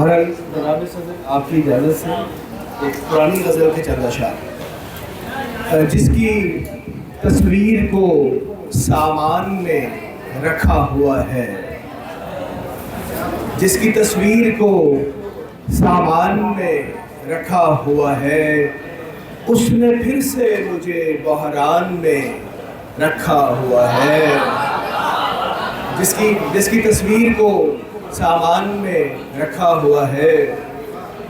बहरहाल जनाब सदर आपकी इजाज़त से एक पुरानी गज़ल के चंद अशार, जिसकी तस्वीर को सामान में रखा हुआ है, जिसकी तस्वीर को सामान में रखा हुआ है, उसने फिर से मुझे बहरान में रखा हुआ है। जिसकी तस्वीर को सामान में रखा हुआ है,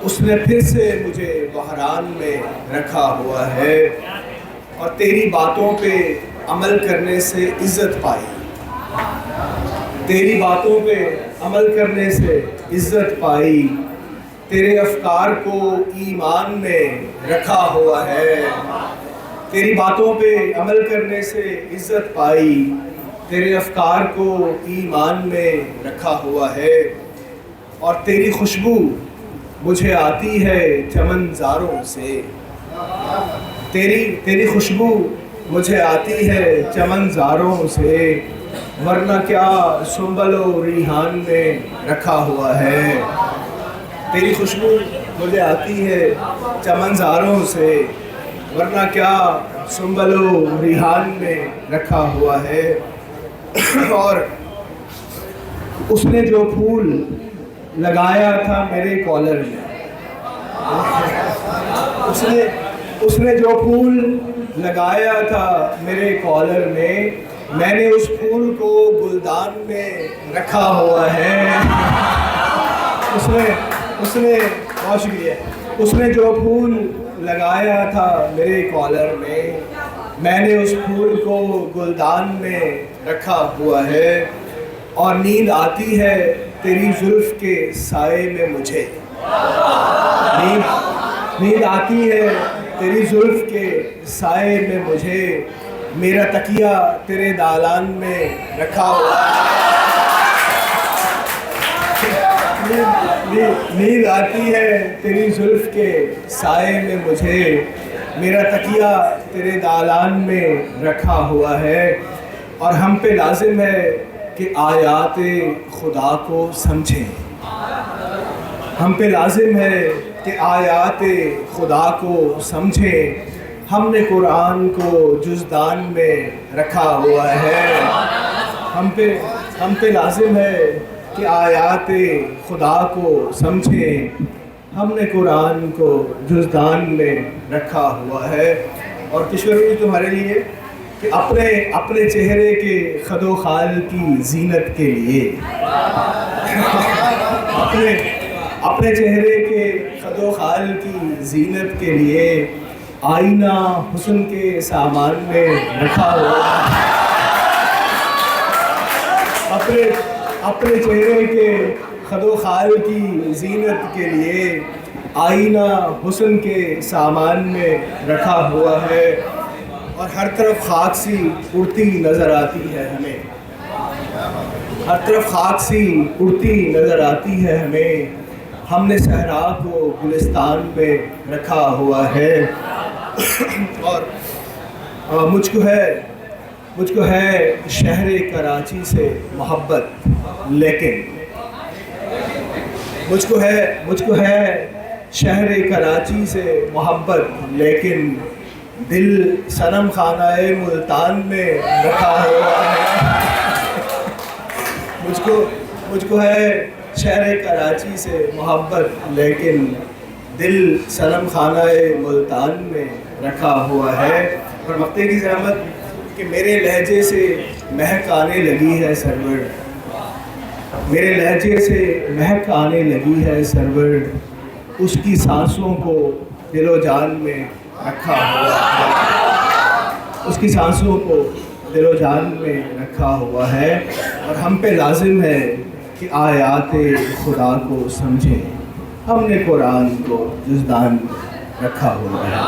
उसने फिर से मुझे बहरान में रखा हुआ है। और तेरी बातों पे अमल करने से इज़्ज़त पाई, तेरी बातों पे अमल करने से इज़्ज़त पाई, तेरे अफ़कार को ईमान में रखा हुआ है। तेरी बातों पे अमल करने से इज़्ज़त पाई, तेरे अफ़कार को ईमान में रखा हुआ है। और तेरी खुशबू मुझे आती है चमनज़ारों से, तेरी खुशबू मुझे आती है चमनज़ारों से, वरना क्या सुंबलो रिहान में रखा हुआ है। तेरी खुशबू मुझे आती है चमनज़ारों से, वरना क्या सुंबलो रिहान में रखा हुआ है। और उसने जो फूल लगाया था मेरे कॉलर में, उसने जो फूल लगाया था मेरे कॉलर में, मैंने उस फूल को गुलदान में रखा हुआ है। उसने बहुत शुक्रिया, उसने जो फूल लगाया था मेरे कॉलर में, मैंने उस फूल को गुलदान में रखा हुआ है। और नींद आती है तेरी जुल्फ़ के साए में मुझे, नींद आती है तेरी जुल्फ़ के साए में मुझे, मेरा तकिया तेरे दालान में रखा हुआ है। नींद आती है तेरी जुल्फ़ के साए में मुझे, मेरा तकिया तेरे दालान में रखा हुआ है। और हम पे लाजिम है कि आयाते खुदा को समझें, हम पे लाजिम है कि आयाते खुदा को समझें। हमने कुरान को जुज़दान में रखा हुआ है। हम पे लाजिम है कि आयाते खुदा को समझें, हमने कुरान को जुज़दान में रखा हुआ है। और किशोरी तुम्हारे लिए कि अपने चेहरे के खदो खाल की जीनत के लिए, अपने चेहरे के खदो खाल की जीनत के लिए, आईना हुस्न के सामान में रखा हुआ है। अपने चेहरे के खदो खाल की जीनत के लिए, आईना हुस्न के सामान में रखा हुआ है। और हर तरफ खाक सी उड़ती नज़र आती है हमें, हर तरफ खाक सी उड़ती नज़र आती है हमें। हमने सहरा को गुलिस्तान में रखा हुआ है। और मुझको है शहर कराची से मोहब्बत, लेकिन मुझको है शहर कराची से मोहब्बत, लेकिन दिल सनम खानाए मुल्तान में रखा हुआ है। मुझको है शहर कराची से मोहब्बत, लेकिन दिल सनम खानाए मुल्तान में रखा हुआ है। और वक्ते की ज़हमत कि मेरे लहजे से महक आने लगी है सरवर, मेरे लहजे से महक आने लगी है सरवर, उसकी सांसों को दिलो जान में रखा हुआ है, उसकी सांसों को दिलो जान में रखा हुआ है। और हम पे लाजिम है कि आयाते खुदा को समझें, हमने कुरान को जुज़दान में रखा हुआ है।